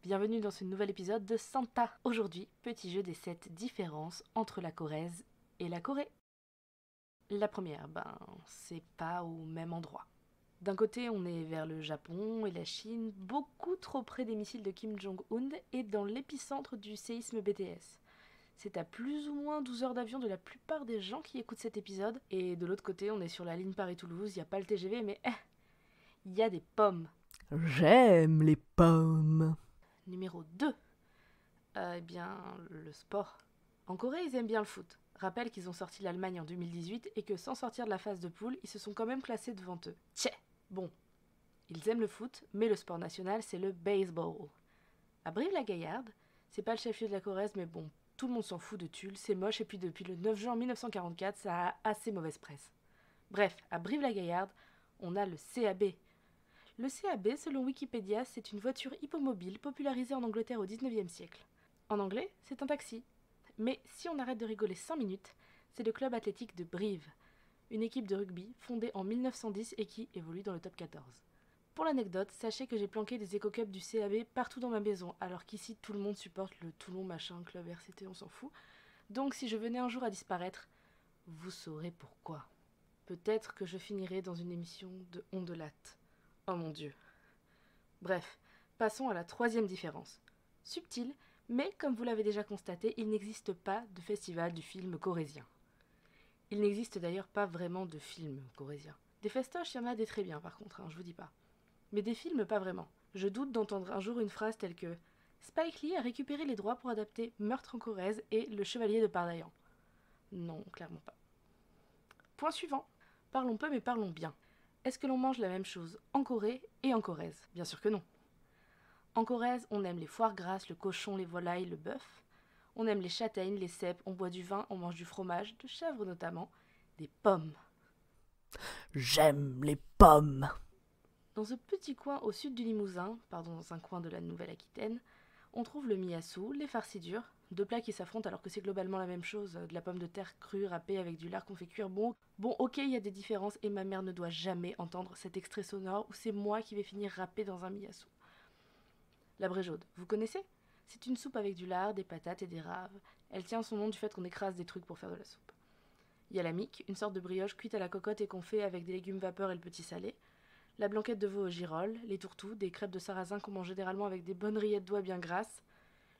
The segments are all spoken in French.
bienvenue dans ce nouvel épisode de Santa. Aujourd'hui, petit jeu des 7 différences entre la Corrèze et la Corée. La première, c'est pas au même endroit. D'un côté, on est vers le Japon et la Chine, beaucoup trop près des missiles de Kim Jong-un et dans l'épicentre du séisme BTS. C'est à plus ou moins 12 heures d'avion de la plupart des gens qui écoutent cet épisode. Et de l'autre côté, on est sur la ligne Paris-Toulouse, il n'y a pas le TGV, mais il y a des pommes. J'aime les pommes. Numéro 2. Le sport. En Corée, ils aiment bien le foot. Rappelle qu'ils ont sorti l'Allemagne en 2018 et que sans sortir de la phase de poule, ils se sont quand même classés devant eux. Bon, ils aiment le foot, mais le sport national, c'est le baseball. À Brive-la-Gaillarde, c'est pas le chef-lieu de la Corrèze, mais bon, tout le monde s'en fout de Tulle, c'est moche, et puis depuis le 9 juin 1944, ça a assez mauvaise presse. Bref, à Brive-la-Gaillarde, on a le CAB. Le CAB, selon Wikipédia, c'est une voiture hippomobile popularisée en Angleterre au 19e siècle. En anglais, c'est un taxi. Mais si on arrête de rigoler 5 minutes, c'est le club athlétique de Brive, une équipe de rugby fondée en 1910 et qui évolue dans le top 14. Pour l'anecdote, sachez que j'ai planqué des éco-cups du CAB partout dans ma maison, alors qu'ici tout le monde supporte le Toulon machin, club RCT, on s'en fout. Donc si je venais un jour à disparaître, vous saurez pourquoi. Peut-être que je finirai dans une émission de Ondelate. Oh mon Dieu. Bref, passons à la troisième différence. Subtile, mais comme vous l'avez déjà constaté, il n'existe pas de festival du film corrézien. Il n'existe d'ailleurs pas vraiment de film corrézien. Des festoches, il y en a des très bien par contre, je vous dis pas. Mais des films, pas vraiment. Je doute d'entendre un jour une phrase telle que Spike Lee a récupéré les droits pour adapter Meurtre en Corrèze et Le Chevalier de Pardaillan. Non, clairement pas. Point suivant. Parlons peu mais parlons bien. Est-ce que l'on mange la même chose en Corée et en Corrèze? Bien sûr que non. En Corrèze, on aime les foires grasses, le cochon, les volailles, le bœuf. On aime les châtaignes, les cèpes, on boit du vin, on mange du fromage, de chèvre notamment, des pommes. J'aime les pommes. Dans ce petit coin au sud du Limousin, dans un coin de la Nouvelle-Aquitaine, on trouve le miassou, les farcis-durs, deux plats qui s'affrontent alors que c'est globalement la même chose, de la pomme de terre crue râpée avec du lard qu'on fait cuire. Bon, ok, il y a des différences et ma mère ne doit jamais entendre cet extrait sonore où c'est moi qui vais finir râpé dans un miassou. La bréjaude, vous connaissez? C'est une soupe avec du lard, des patates et des raves. Elle tient son nom du fait qu'on écrase des trucs pour faire de la soupe. Il y a la mique, une sorte de brioche cuite à la cocotte et qu'on fait avec des légumes vapeur et le petit salé. La blanquette de veau au girolles, les tourtous, des crêpes de sarrasin qu'on mange généralement avec des bonnes rillettes d'oie bien grasses,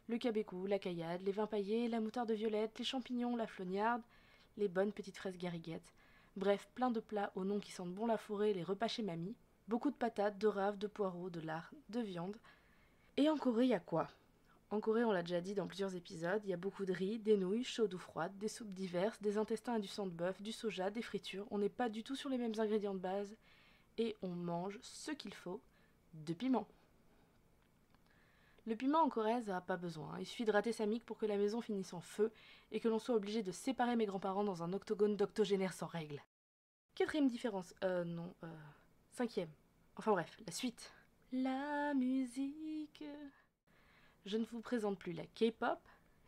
le cabécou, la caillade, les vins paillés, la moutarde violette, les champignons, la flognarde, les bonnes petites fraises gariguettes. Bref, plein de plats aux noms qui sentent bon la forêt, les repas chez mamie. Beaucoup de patates, de raves, de poireaux, de lard, de viande. Et en Corée, il y a quoi? En Corée, on l'a déjà dit dans plusieurs épisodes, il y a beaucoup de riz, des nouilles, chaudes ou froides, des soupes diverses, des intestins et du sang de bœuf, du soja, des fritures. On n'est pas du tout sur les mêmes ingrédients de base. Et on mange ce qu'il faut de piment. Le piment en Corrèze n'a pas besoin, il suffit de rater sa mique pour que la maison finisse en feu et que l'on soit obligé de séparer mes grands-parents dans un octogone d'octogénaires sans règles. Quatrième différence, cinquième. Enfin bref, la suite. La musique. Je ne vous présente plus la K-pop,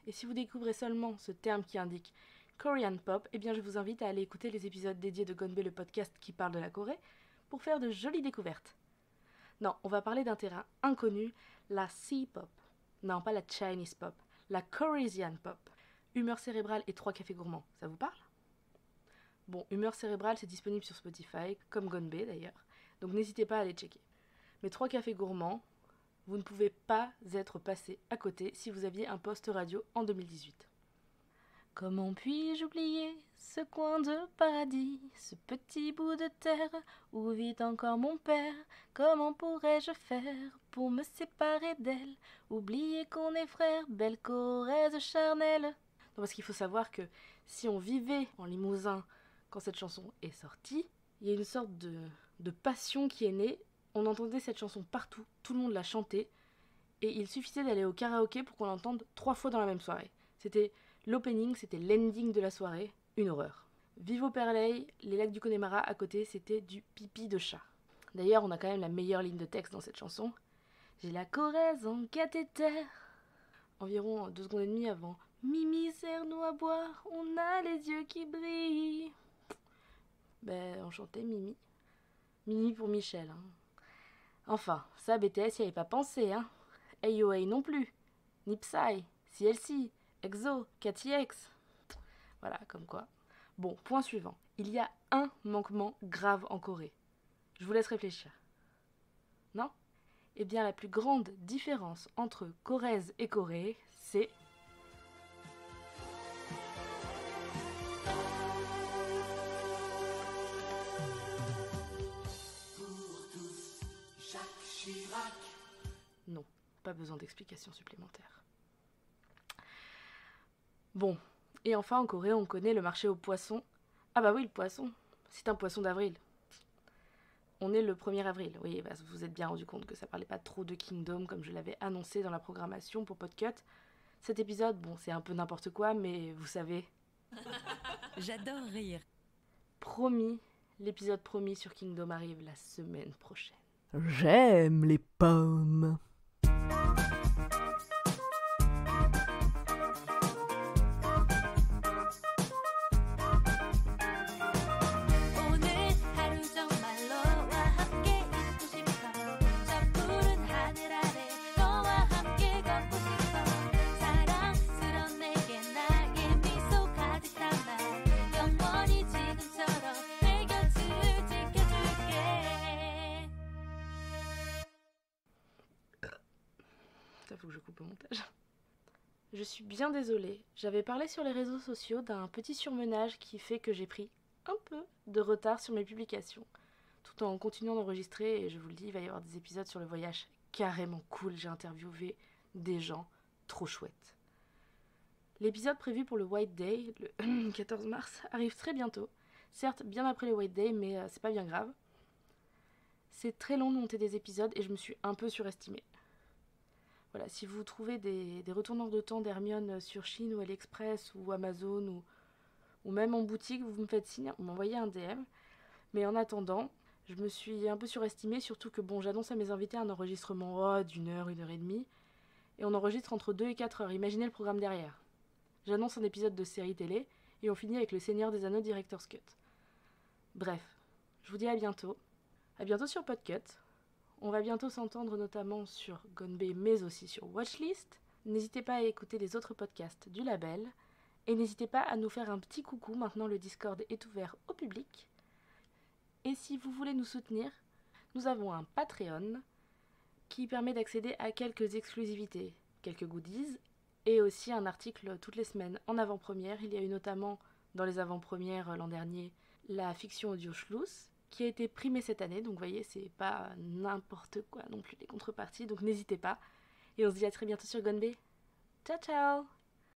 et si vous découvrez seulement ce terme qui indique Korean Pop, eh bien je vous invite à aller écouter les épisodes dédiés de Gonbe, le podcast qui parle de la Corée, pour faire de jolies découvertes. Non, on va parler d'un terrain inconnu, la C-pop. Non, pas la Chinese pop, la Korean pop. Humeur cérébrale et 3 cafés gourmands, ça vous parle? Bon, Humeur cérébrale, c'est disponible sur Spotify, comme Gonbe d'ailleurs, donc n'hésitez pas à aller checker. Mais 3 cafés gourmands, vous ne pouvez pas être passé à côté si vous aviez un poste radio en 2018. Comment puis-je oublier ce coin de paradis, ce petit bout de terre où vit encore mon père? Comment pourrais-je faire pour me séparer d'elle? Oublier qu'on est frères, belle Corrèze charnelle. Non, parce qu'il faut savoir que si on vivait en Limousin quand cette chanson est sortie, il y a une sorte de passion qui est née. On entendait cette chanson partout, tout le monde la chantait, et il suffisait d'aller au karaoké pour qu'on l'entende 3 fois dans la même soirée. C'était l'opening, c'était l'ending de la soirée, une horreur. Vivo Perley, les lacs du Connemara à côté, c'était du pipi de chat. D'ailleurs, on a quand même la meilleure ligne de texte dans cette chanson. J'ai la Corrèze en cathéter. Environ 2 secondes et demie avant. Mimi, serre-nous à boire, on a les yeux qui brillent. On chantait Mimi. Mimi pour Michel. Enfin, ça, BTS y avait pas pensé, AOA non plus, ni Psy, CLC, EXO, KTX. Voilà, comme quoi. Bon, point suivant. Il y a un manquement grave en Corée. Je vous laisse réfléchir. Non ? Eh bien, la plus grande différence entre Corrèze et Corée, c'est... Non, pas besoin d'explications supplémentaires. Bon, et enfin en Corée, on connaît le marché aux poissons. Ah bah oui, le poisson, c'est un poisson d'avril. On est le 1er avril, oui, bah, vous vous êtes bien rendu compte que ça parlait pas trop de Kingdom comme je l'avais annoncé dans la programmation pour Podcut. Cet épisode, bon, c'est un peu n'importe quoi, mais vous savez. J'adore rire. Promis, l'épisode promis sur Kingdom arrive la semaine prochaine. J'aime les pommes. 오늘 하루 정말로 너와 함께 있고 싶어. 저 푸른 하늘 아래 너와 함께 걷고 싶어. 사랑스런 내게 나의 미소 가득 담아 영원히 지금처럼 내 곁을 지켜줄게. Ça faut que je coupe au montage. Je suis bien désolée, j'avais parlé sur les réseaux sociaux d'un petit surmenage qui fait que j'ai pris un peu de retard sur mes publications, tout en continuant d'enregistrer, et je vous le dis, il va y avoir des épisodes sur le voyage carrément cool, j'ai interviewé des gens trop chouettes. L'épisode prévu pour le White Day, le 14 mars, arrive très bientôt, certes bien après le White Day, mais c'est pas bien grave. C'est très long de monter des épisodes et je me suis un peu surestimée. Voilà, si vous trouvez des retourneurs de temps d'Hermione sur Shein ou AliExpress ou Amazon ou même en boutique, vous me faites signe, vous m'envoyez un DM. Mais en attendant, je me suis un peu surestimée, surtout que bon, j'annonce à mes invités un enregistrement d'une heure, 1h30, et on enregistre entre 2 et 4 heures. Imaginez le programme derrière. J'annonce un épisode de série télé et on finit avec le Seigneur des Anneaux Director's Cut. Bref, je vous dis à bientôt. À bientôt sur Podcut. On va bientôt s'entendre notamment sur Gonbei, mais aussi sur Watchlist. N'hésitez pas à écouter les autres podcasts du label. Et n'hésitez pas à nous faire un petit coucou, maintenant le Discord est ouvert au public. Et si vous voulez nous soutenir, nous avons un Patreon qui permet d'accéder à quelques exclusivités, quelques goodies, et aussi un article toutes les semaines en avant-première. Il y a eu notamment dans les avant-premières l'an dernier la fiction audio Schluss, qui a été primée cette année, donc vous voyez, c'est pas n'importe quoi non plus les contreparties, donc n'hésitez pas. Et on se dit à très bientôt sur Gonbei. Ciao ciao!